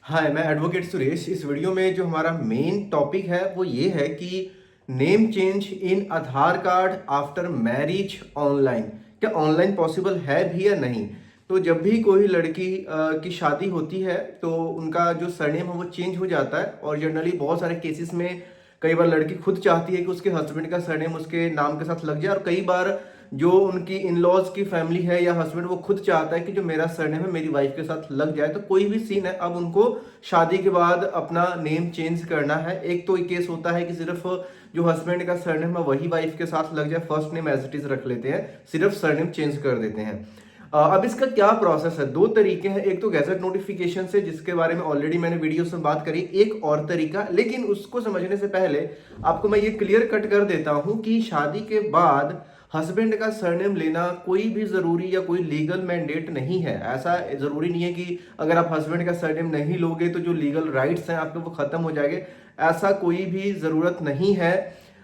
हाय, मैं एडवोकेट सुरेश। इस वीडियो में जो हमारा मेन टॉपिक है वो ये है कि name change in Aadhaar card after marriage online, क्या ऑनलाइन पॉसिबल है भी या नहीं। तो जब भी कोई लड़की की शादी होती है तो उनका जो सरनेम है वो चेंज हो जाता है, और जनरली बहुत सारे केसेस में कई बार लड़की खुद चाहती है कि उसके हस्बैंड का सरनेम उसके नाम के साथ लग जाए, और कई बार जो उनकी इन लॉज की फैमिली है या हस्बैंड वो खुद चाहता है कि जो मेरा सरनेम है मेरी वाइफ के साथ लग जाए। तो कोई भी सीन है, अब उनको शादी के बाद अपना नेम चेंज करना है। एक तो केस होता है कि सिर्फ जो हस्बैंड का सरनेम है वही वाइफ के साथ लग जाए, first name as it is रख लेते हैं, सिर्फ सरनेम चेंज कर देते हैं। अब इसका क्या प्रोसेस है, दो तरीके हैं। एक तो गैजेट नोटिफिकेशन से, जिसके बारे में ऑलरेडी मैंने वीडियो में बात करी। एक और तरीका, लेकिन उसको समझने से पहले आपको मैं ये क्लियर कट कर देता हूं कि शादी के बाद हस्बैंड का सरनेम लेना कोई भी जरूरी या कोई लीगल मैंडेट नहीं है। ऐसा जरूरी नहीं है कि अगर आप हस्बैंड का सरनेम नहीं लोगे तो जो लीगल राइट्स हैं आपके वो खत्म हो जाएंगे। ऐसा कोई भी जरूरत नहीं है।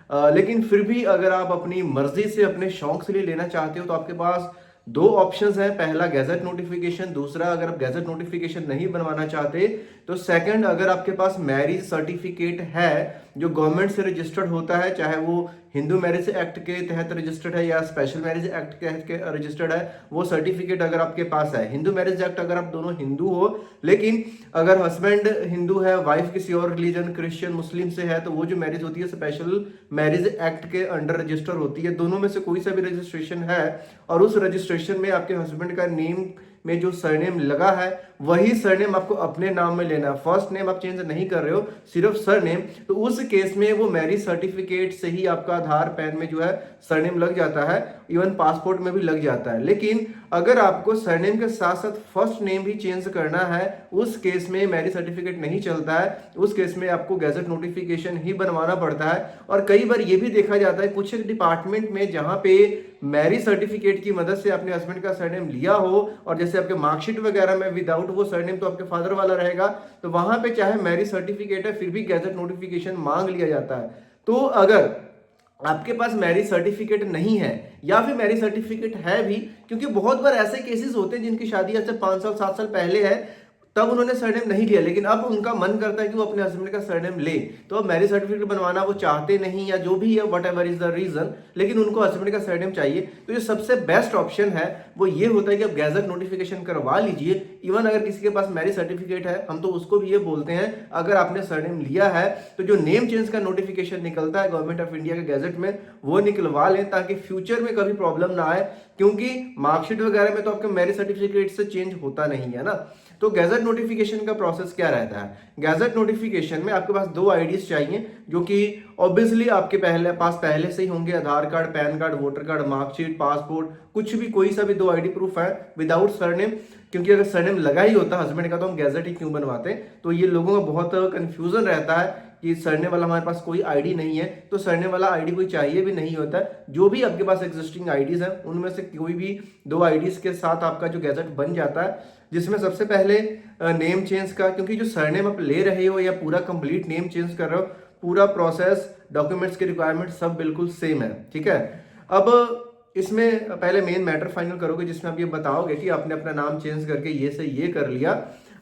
लेकिन फिर भी अगर आप अपनी मर्जी से अपने शौक से लिए लेना चाहते हो तो आपके पास दो ऑप्शंस हैं। पहला गैजेट नोटिफिकेशन, दूसरा अगर आप गैजेट नोटिफिकेशन नहीं बनवाना चाहते तो सेकंड, अगर आपके पास मैरिज सर्टिफिकेट है जो गवर्नमेंट से रजिस्टर्ड होता है, चाहे वो हिंदू मैरिज एक्ट के तहत रजिस्टर्ड है या स्पेशल मैरिज एक्ट के तहत रजिस्टर्ड है, वो सर्टिफिकेट अगर आपके पास है। हिंदू मैरिज एक्ट अगर आप दोनों हिंदू हो, लेकिन अगर हस्बैंड हिंदू है, वाइफ किसी और रिलीजन क्रिश्चियन मुस्लिम से है, तो वो जो मैरिज होती है स्पेशल मैरिज एक्ट के अंडर रजिस्टर होती है। दोनों में से कोई सा भी रजिस्ट्रेशन है और उस रजिस्ट्रेशन में आपके हस्बैंड का नेम में जो सरनेम लगा है वही सरनेम आपको अपने नाम में लेना है। फर्स्ट नेम आप चेंज नहीं कर रहे हो, सिर्फ सरनेम। तो उस केस में वो मैरिज सर्टिफिकेट से ही आपका आधार पैन में जो है सरनेम लग जाता है, इवन पासपोर्ट में भी लग जाता है। लेकिन अगर आपको सरनेम के साथ साथ फर्स्ट नेम भी चेंज करना है, उस केस में मैरिज सर्टिफिकेट नहीं चलता है। उस केस में आपको गैजेट नोटिफिकेशन ही बनवाना पड़ता है। और कई बार ये भी देखा जाता है कुछ डिपार्टमेंट में जहां पे मैरिज सर्टिफिकेट की मदद से अपने हस्बैंड का सरनेम लिया हो, और जैसे आपके मार्कशीट वगैरह में विदाउट वो सरनेम तो आपके फादर वाला रहेगा, तो वहां पे चाहे मैरिज सर्टिफिकेट है फिर भी गैजेट नोटिफिकेशन मांग लिया जाता है। तो अगर आपके पास मैरिज सर्टिफिकेट नहीं है या फिर मैरिज सर्टिफिकेट है भी, क्योंकि बहुत बार ऐसे केसेस होते हैं जिनकी शादी आज से 5 साल 7 साल पहले है, तब उन्होंने सरनेम नहीं लिया, लेकिन अब उनका मन करता है कि वो अपने हस्बैंड का सरनेम ले, तो अब मैरिज सर्टिफिकेट बनवाना वो चाहते नहीं या जो भी है, whatever is the reason, लेकिन उनको हस्बैंड का सरनेम चाहिए। तो जो सबसे बेस्ट ऑप्शन है वो ये होता है कि आप गैजेट नोटिफिकेशन करवा लीजिए। इवन अगर किसी के पास मैरिज सर्टिफिकेट है, हम तो उसको भी ये बोलते हैं, अगर आपने सरनेम लिया है तो जो नेम चेंज का नोटिफिकेशन निकलता है गवर्नमेंट ऑफ इंडिया के गैजेट में, वो निकलवा लें ताकि फ्यूचर में कभी प्रॉब्लम ना आए, क्योंकि मार्कशीट वगैरह में तो आपके मैरिज सर्टिफिकेट से चेंज होता नहीं है ना। तो गैजेट नोटिफिकेशन का प्रोसेस क्या रहता है, गैजेट नोटिफिकेशन में आपके पास दो आईडीज चाहिए जो कि ऑब्वियसली आपके पहले से ही होंगे। Aadhaar card, PAN card, voter card, marksheet, passport, कुछ भी कोई सा भी दो आईडी प्रूफ है विदाउट सरनेम, क्योंकि अगर सरनेम लगा ही होता हस्बैंड का तो हम गैजेट ही क्यों बनवाते। तो ये लोगों का बहुत कंफ्यूजन रहता है कि सरने वाला हमारे पास कोई आईडी नहीं है, तो सरने वाला आईडी कोई चाहिए भी नहीं होता है। जो भी आपके पास एग्जिस्टिंग आईडीज हैं उनमें से कोई भी दो आईडीज के साथ आपका जो गैजेट बन जाता है, जिसमें सबसे पहले नेम चेंज का, क्योंकि जो सरनेम आप ले रहे हो या पूरा कंप्लीट नेम चेंज कर रहे हो, पूरा प्रोसेस, डॉक्यूमेंट्स के रिक्वायरमेंट सब बिल्कुल सेम है, ठीक है। अब इसमें पहले मेन मैटर फाइनल करोगे जिसमें आप ये बताओगे कि आपने अपना नाम चेंज करके ये से ये कर लिया।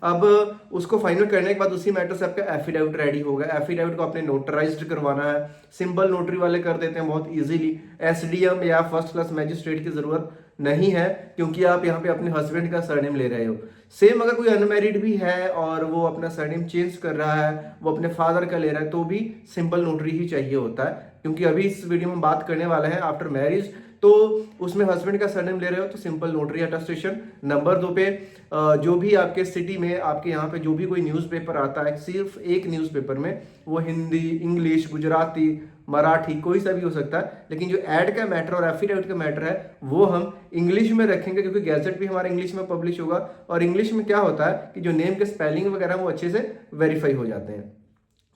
अब उसको फाइनल करने के बाद उसी मैटर से आपका एफिडेविट रेडी होगा। एफिडेविट को आपने नोटराइज्ड करवाना है। सिंपल नोटरी वाले कर देते हैं बहुत इजीली, एसडीएम या फर्स्ट क्लास मैजिस्ट्रेट की जरूरत नहीं है, क्योंकि आप यहाँ पे अपने हस्बैंड का सरनेम ले रहे हो। सेम अगर कोई अनमैरिड भी है और वो अपना सरनेम चेंज कर रहा है, वो अपने फादर का ले रहा है, तो भी सिंपल नोटरी ही चाहिए होता है। क्योंकि अभी इस वीडियो में हम बात करने वाले हैं आफ्टर मैरिज, तो उसमें हस्बैंड का सरनेम ले रहे हो तो सिंपल नोटरी अटेस्टेशन। नंबर 2 पे जो भी आपके सिटी में, आपके यहाँ पे जो भी कोई न्यूज़पेपर आता है, सिर्फ एक न्यूज़पेपर में, वो हिंदी, इंग्लिश, गुजराती, मराठी, कोई सा भी हो सकता है, लेकिन जो ऐड का मैटर और एफिडेविट का मैटर है वो हम इंग्लिश में रखेंगे, क्योंकि गैजेट भी हमारा इंग्लिश में पब्लिश होगा। और इंग्लिश में क्या होता है कि जो नेम के स्पेलिंग वगैरह वो अच्छे से वेरीफाई हो जाते हैं,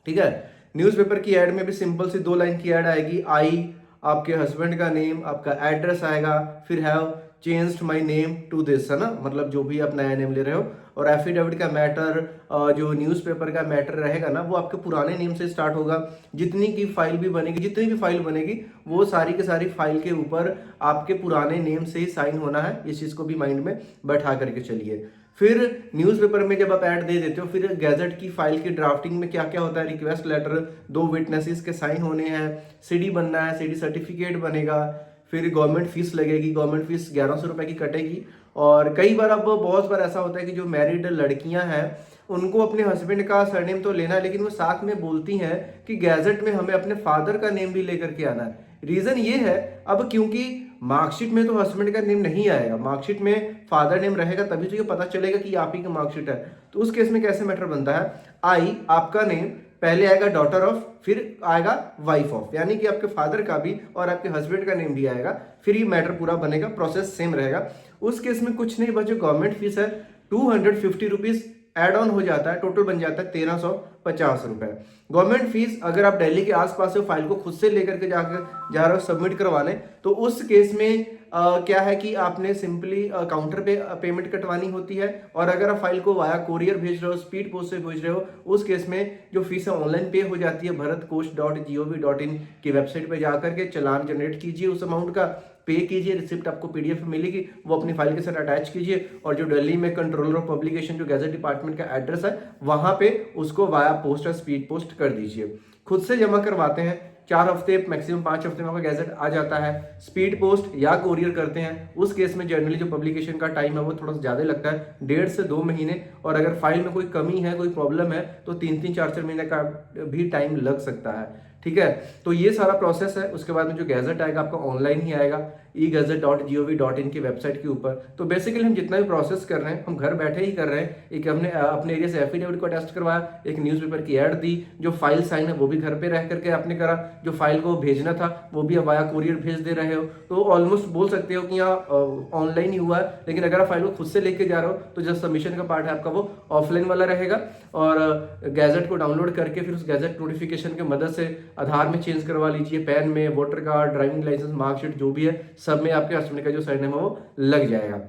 ठीक है। न्यूज़पेपर की ऐड में भी सिंपल सी 2 लाइन की ऐड आएगी, आई आपके हस्बैंड का नेम, आपका एड्रेस आएगा, फिर have changed my name to this, है ना, मतलब जो भी आप नया नेम ले रहे हो। और एफिडेविट का मैटर, जो न्यूज़पेपर का मैटर रहेगा ना, वो आपके पुराने नेम से स्टार्ट होगा। जितनी की फाइल भी बनेगी, जितनी भी फाइल बनेगी, वो सारी की सारी फाइल के ऊपर आपके पुराने नेम से ही साइन होना है। इस चीज़ को भी माइंड में बैठा करके चलिए। फिर न्यूज़पेपर में जब आप ऐड दे देते हो, फिर गैजेट की फाइल की ड्राफ्टिंग में क्या क्या होता है, रिक्वेस्ट लेटर, 2 विटनेसेस के साइन होने हैं, सीडी बनना है, सीडी सर्टिफिकेट बनेगा, फिर गवर्नमेंट फीस लगेगी, गवर्नमेंट फीस 1100 रुपये की कटेगी। और कई बार अब बहुत बार ऐसा होता है कि जो मैरिड लड़कियां हैं उनको अपने हस्बैंड का सरनेम तो लेना है, लेकिन वो साथ में बोलती हैं कि गैजेट में हमें अपने फादर का नेम भी लेकर के आना है। रीजन ये है, अब क्योंकि मार्कशीट में तो हस्बैंड का नेम नहीं आएगा, मार्कशीट में फादर नेम रहेगा, तभी तो ये पता चलेगा कि आप ही का मार्कशीट है। तो उस केस में कैसे मैटर बनता है, आई आपका नेम पहले आएगा डॉटर ऑफ, फिर आएगा वाइफ ऑफ, यानी कि आपके फादर का भी और आपके हस्बैंड का नेम भी आएगा, फिर ये मैटर पूरा बनेगा, प्रोसेस सेम रहेगा। उस केस में कुछ नहीं, बस जो गवर्नमेंट फीस है 250 रुपीज एड ऑन हो जाता है, टोटल बन जाता है 1350 रुपए। गवर्नमेंट फीस अगर आप दिल्ली के आसपास से फाइल को खुद से लेकर के जाकर जा रहे हो सबमिट करवाने, तो उस केस में क्या है कि आपने सिंपली काउंटर पे पेमेंट कटवानी होती है। और अगर आप फाइल को वाया कोरियर भेज रहे हो, स्पीड पोस्ट से भेज रहे हो, उस केस में जो फीस है ऑनलाइन पे हो जाती है। bharatkosh.gov.in की वेबसाइट पे जाकर के चालान जनरेट कीजिए, उस अमाउंट का पे कीजिए, रिसिप्ट आपको पीडीएफ मिलेगी, वो अपनी फाइल के साथ अटैच कीजिए, और जो दिल्ली में कंट्रोलर ऑफ पब्लिकेशन जो गैजेट डिपार्टमेंट का एड्रेस है वहां पे उसको वाया पोस्ट और स्पीड पोस्ट कर दीजिए। खुद से जमा करवाते हैं 4 हफ्ते मैक्सिमम 5 हफ्ते में आपका गैजेट आ जाता है। स्पीड पोस्ट या कोरियर करते हैं, उस केस में जनरली जो पब्लिकेशन का टाइम है वो थोड़ा सा ज्यादा लगता है, 1.5 से 2 महीने। और अगर फाइल में कोई कमी है, कोई प्रॉब्लम है, तो 3-3, 4-4 महीने का भी टाइम लग सकता है। ठीक है, तो ये सारा प्रोसेस है। उसके बाद में जो गैजेट आएगा आपका ऑनलाइन ही आएगा, e-gazette.gov.in की वेबसाइट के ऊपर। तो बेसिकली हम जितना भी प्रोसेस कर रहे हैं हम घर बैठे ही कर रहे हैं। एक हमने अपने एरिया से एफिडेविट को टेस्ट करवाया, एक न्यूज़पेपर की ऐड दी, जो फाइल साइन है वो भी घर पे रह करके आपने करा, जो फाइल को भेजना था वो भी अब वाया कोरियर भेज दे रहे हो। तो ऑलमोस्ट बोल सकते हो कि यहाँ ऑनलाइन ही हुआ है। लेकिन अगर आप फाइल को खुद से लेके जा रहे हो तो जो सबमिशन का पार्ट है आपका वो ऑफलाइन वाला रहेगा। और गैजेट को डाउनलोड करके फिर उस गैजेट नोटिफिकेशन की मदद से आधार में चेंज करवा लीजिए, पैन में, voter card, driving licence, marksheet जो भी है सब में आपके हस्बैंड का जो सरनेम है वो लग जाएगा।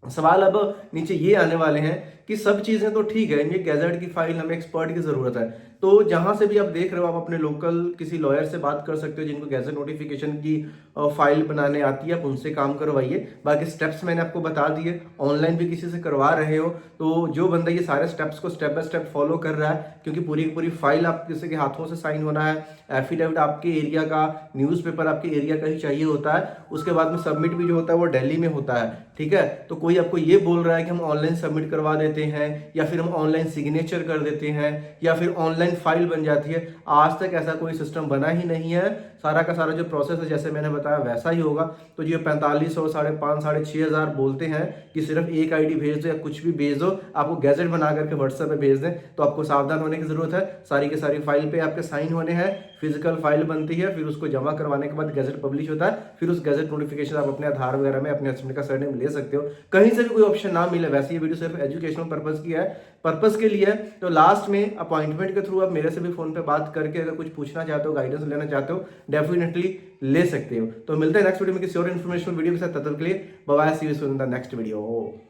सवाल अब नीचे ये आने वाले हैं कि सब चीजें तो ठीक है, ये गैजेट की फाइल हमें एक्सपर्ट की जरूरत है, तो जहां से भी आप देख रहे हो आप अपने लोकल किसी लॉयर से बात कर सकते हो जिनको गैजेट नोटिफिकेशन की फाइल बनाने आती है, आप उनसे काम करवाइए। बाकी स्टेप्स मैंने आपको बता दिए, ऑनलाइन भी किसी से करवा रहे हो तो जो बंदा ये सारे स्टेप्स को स्टेप बाय स्टेप फॉलो कर रहा है, क्योंकि पूरी की पूरी फाइल आप किसी के हाथों से साइन होना है, एफिडेविट आपके एरिया का, न्यूज़पेपर आपके एरिया का ही चाहिए होता है। उसके बाद में सबमिट भी जो होता है वो दिल्ली में होता है। ठीक है, तो कोई आपको ये बोल रहा है कि हम ऑनलाइन सबमिट करवा देते हैं या फिर हम ऑनलाइन सिग्नेचर कर देते हैं या फिर ऑनलाइन फाइल बन जाती है, आज तक ऐसा कोई सिस्टम बना ही नहीं है। सारा का सारा जो प्रोसेस है जैसे मैंने बताया वैसा ही होगा। तो जो 4500, 5,500, 6,500 बोलते हैं कि सिर्फ एक आईडी भेज दो या कुछ भी भेज दो, आपको गैजेट बना करके व्हाट्सएप पे भेज दें, तो आपको सावधान होने की जरूरत है। सारी की सारी फाइल पे आपके साइन होने हैं, फिजिकल फाइल बनती है, फिर उसको जमा करवाने के बाद गैजेट पब्लिश होता है, फिर उस गैजेट नोटिफिकेशन आप अपने आधार वगैरह में अपने हस्बैंड का सरनेम ले सकते हो। कहीं से भी कोई ऑप्शन ना मिले, वैसे ये वीडियो सिर्फ एजुकेशनल पर्पज की है, पर्पस के लिए है। तो लास्ट में अपॉइंटमेंट के थ्रू आप मेरे से भी फोन पे बात करके अगर कुछ पूछना चाहते हो, गाइडेंस लेना चाहते हो, डेफिनेटली ले सकते हो। तो मिलते हैं नेक्स्ट वीडियो में किसी और इन्फॉर्मेशनल वीडियो के साथ, तब तक के लिए bye bye, see you soon in the next video.